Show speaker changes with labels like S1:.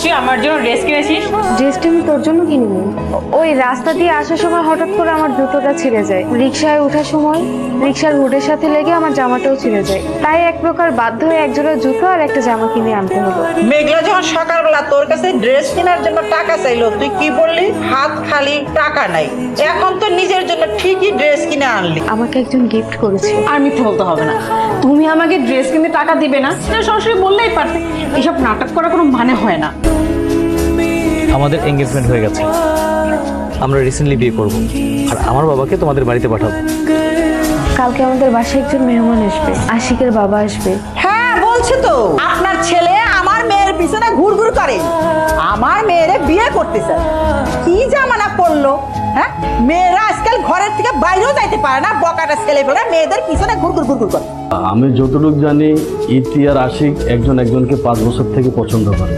S1: নিশ্চয়ই আমার জন্য ড্রেস কিনেছিস।
S2: ড্রেসটা আমি তোর জন্য কিনিনি। ওই রাস্তা দিয়ে আসার সময় হঠাৎ করে আমার জুতোটা ছিঁড়ে যায়, রিক্সায় ওঠার সময় রিক্সার হুডের সাথে লেগে আমার জামাটাও ছিঁড়ে যায়, তাই এক প্রকার বাধ্য হয়ে এক জোড়া জুতো আর একটা জামা কিনে আনতে হলো।
S3: মেঘলা যখন সকালবেলা তোর কাছে ড্রেস কেনার জন্য টাকা চাইলো, তুই কি বললি? হাত খালি, টাকা নাই। এখন তো নিজের জন্য ঠিকই ড্রেস কিনে আনলি।
S2: আমাকে একজন গিফট করেছে।
S1: আর মিথ্যে বলতে হবে না, তুমি আমাকে ড্রেস কিনতে টাকা দিবে না সেটা সরাসরি বললেই পারতে। এসব নাটক করার কোনো মানে হয় না।
S4: আমাদের এঙ্গেজমেন্ট হয়ে গেছে, আমরা রিসেন্টলি বিয়ে করব, আর আমার বাবাকে তোমাদের বাড়িতে পাঠাবো।
S2: কালকে আমাদের বাসায় একজন মেহমান আসবে, আশিকের বাবা আসবে।
S3: হ্যাঁ বলছে তো, আপনার ছেলে আমার মেয়ের পিছনে ঘুরঘুর করে, আমার মেয়েরে বিয়ে করতে চায়। কি জামানা পড়লো, হ্যাঁ? মেয়েরা আজকাল ঘরের থেকে বাইরেও যাইতে পারে না, বকাটা ছেলে ফেলে মেয়েদের পিছনে ঘুরঘুর ঘুরঘুর করে।
S5: আমি যতটুকু জানি ইতি আর আশিক একজন একজনকে 5 বছর থেকে পছন্দ করে।